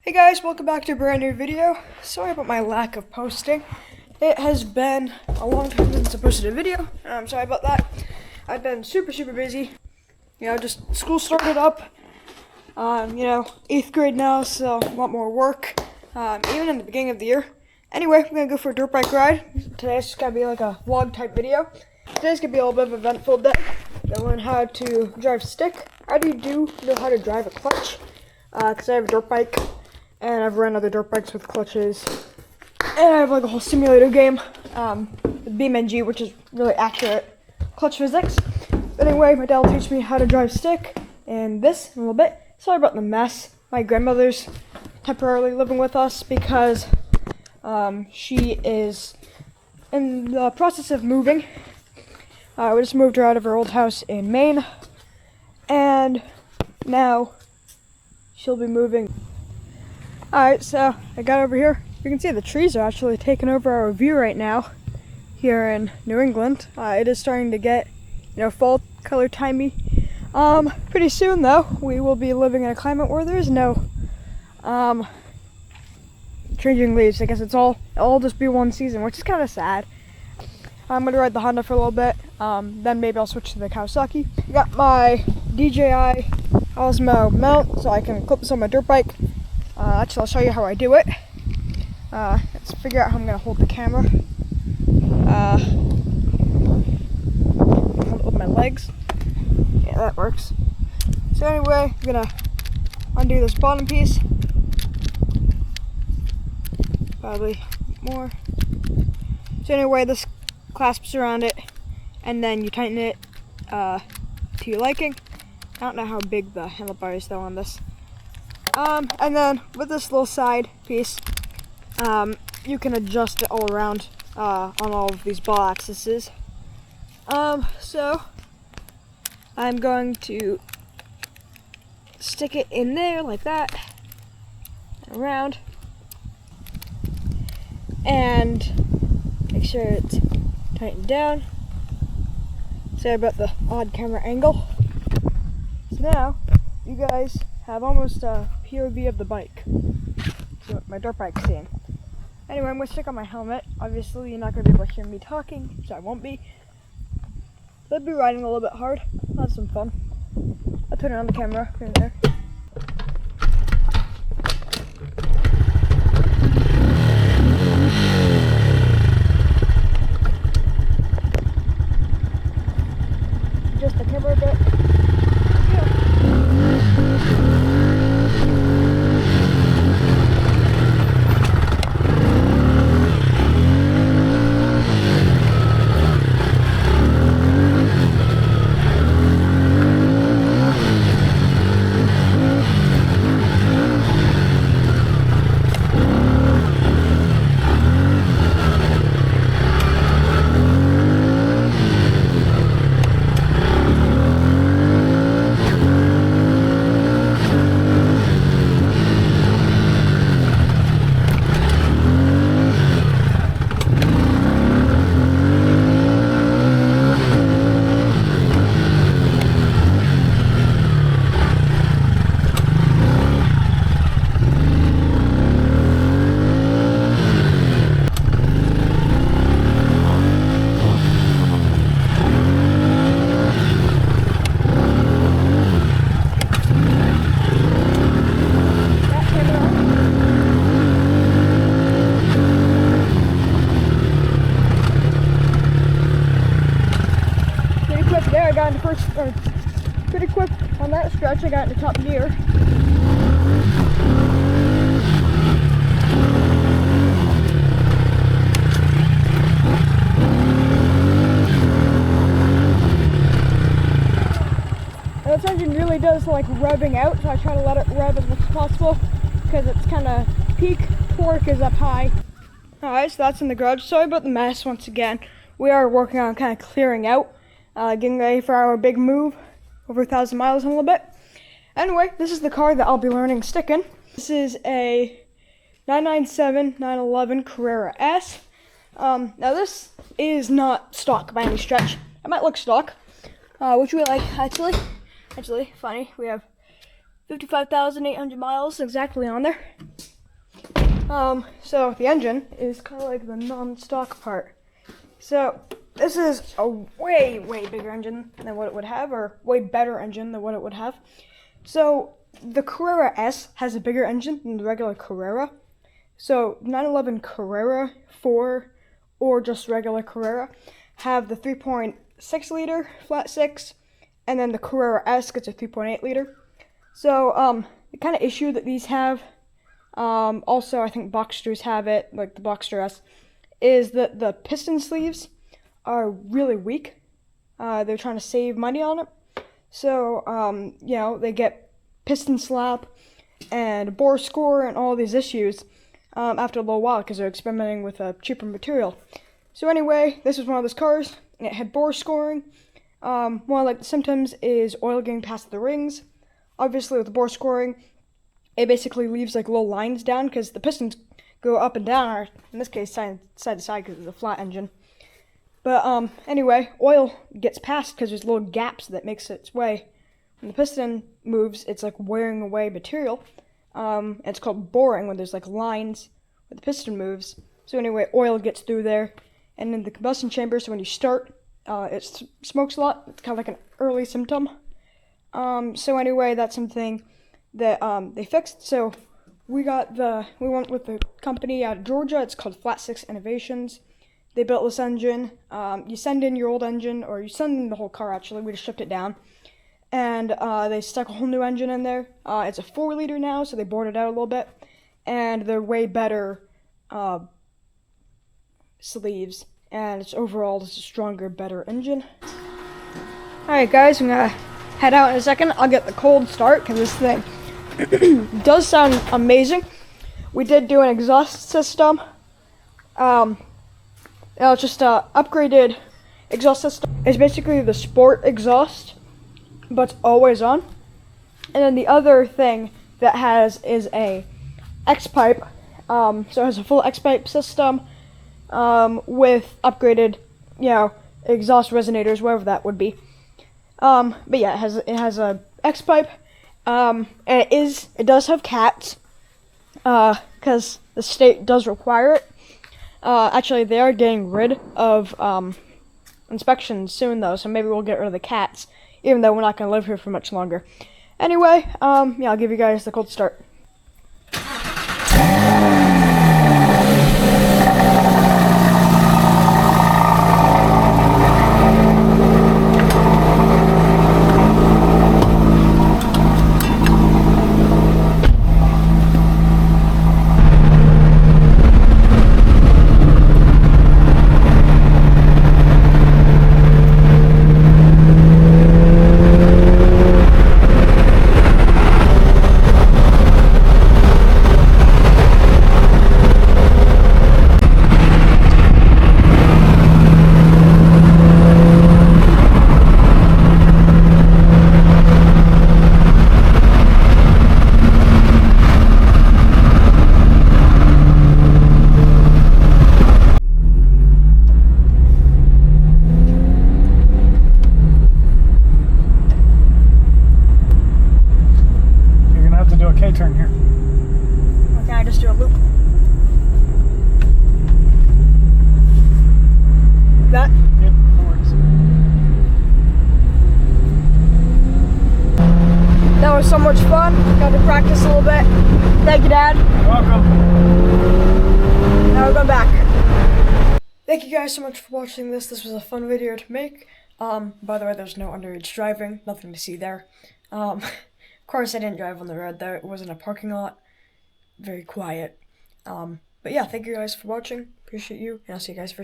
Hey guys, welcome back to a brand new video. Sorry about my lack of posting. It has been a long time since I posted a video, and I'm sorry about that. I've been super busy. Just school started up. 8th grade now, so a lot more work. Even in the beginning of the year. Anyway, we're gonna go for a dirt bike ride. Today's just gonna be like a vlog type video. Today's gonna be a little bit of an eventful day. I learned how to drive stick. I already do know how to drive a clutch, because I have a dirt bike. And I've run other dirt bikes with clutches. And I have like a whole simulator game with BeamNG, which is really accurate clutch physics. But anyway, my dad will teach me how to drive stick and this in a little bit. Sorry about the mess. My grandmother's temporarily living with us because she is in the process of moving. We just moved her out of her old house in Maine. And now she'll be moving. Alright, so I got over here. You can see the trees are actually taking over our view right now here in New England. It is starting to get, fall color timey. Pretty soon though, we will be living in a climate where there's no changing leaves. I guess it'll just be one season, which is kind of sad. I'm gonna ride the Honda for a little bit. Then maybe I'll switch to the Kawasaki. I got my DJI Osmo mount so I can clip this on my dirt bike. Actually, I'll show you how I do it. Let's figure out how I'm going to hold the camera. Hold it with my legs. Yeah, that works. So anyway, I'm going to undo this bottom piece. Probably more. So anyway, this clasps around it, and then you tighten it to your liking. I don't know how big the handlebar is though on this. And then with this little side piece, you can adjust it all around on all of these ball axes. So I'm going to stick it in there like that, around, and make sure it's tightened down. Sorry about the odd camera angle. So now you guys have almost a POV of the bike. So what my dirt bike's seeing. Anyway, I'm going to stick on my helmet. Obviously, you're not going to be able to hear me talking, so I won't be. I'll be riding a little bit hard. I'll have some fun. I'll turn it on the camera here and there. Just the camera a bit. Pretty quick on that stretch. I got into top gear. And this engine really does like revving out, so I try to let it rev as much as possible because it's kind of peak torque is up high. Alright, so that's in the garage. Sorry about the mess once again. We are working on kind of clearing out, getting ready for our big move. Over 1,000 miles in a little bit. Anyway, this is the car that I'll be learning stick in. This is a 997 911 Carrera S. Now this is not stock by any stretch. It might look stock, which we like actually. Actually, funny. We have 55,800 miles exactly on there. So the engine is kind of like the non-stock part. So this is a way bigger engine than what it would have, or way better engine than what it would have. So the Carrera S has a bigger engine than the regular Carrera. So 911 Carrera 4 or just regular Carrera have the 3.6 liter flat six, and then the Carrera S gets a 3.8 liter. So the kind of issue that these have, also I think Boxsters have it, like the Boxster S, is that the piston sleeves are really weak. They're trying to save money on it. So, you know, they get piston slap and bore score and all these issues after a little while because they're experimenting with a cheaper material. So anyway, this was one of those cars, and it had bore scoring. One of like the symptoms is oil getting past the rings. Obviously with the bore scoring, it basically leaves like little lines down because the pistons go up and down, or in this case side to side because it's a flat engine. But anyway, oil gets past because there's little gaps that makes its way. When the piston moves, it's like wearing away material. It's called boring when there's like lines where the piston moves. So anyway, oil gets through there. And in the combustion chamber, so when you start, it smokes a lot. It's kind of like an early symptom. So anyway, that's something that they fixed. So we went with the company out of Georgia. It's called Flat Six Innovations. They built this engine. You send in your old engine, or you send in the whole car actually. We just shipped it down. And they stuck a whole new engine in there. It's a 4 liter now, so they bored it out a little bit. And they're way better sleeves. And it's overall just a stronger, better engine. Alright guys, I'm gonna head out in a second. I'll get the cold start because this thing does sound amazing. We did do an exhaust system. It's just a upgraded exhaust system. It's basically the sport exhaust, but it's always on. And then the other thing that has is a X-pipe. So it has a full X-pipe system with upgraded, you know, exhaust resonators, whatever that would be. But yeah, it has a X-pipe. And it does have cats, because the state does require it. Actually, they are getting rid of inspections soon, though, so maybe we'll get rid of the cats, even though we're not going to live here for much longer. Anyway, yeah, I'll give you guys the cold start. Turn here. Okay, I just do a loop. That? Yep, that works. That was so much fun. Got to practice a little bit. Thank you, Dad. You're welcome. Now we're going back. Thank you guys so much for watching this. This was a fun video to make. By the way, there's no underage driving. Nothing to see there. Of course, I didn't drive on the road there. It wasn't a parking lot. Very quiet. But yeah, thank you guys for watching. Appreciate you. And I'll see you guys for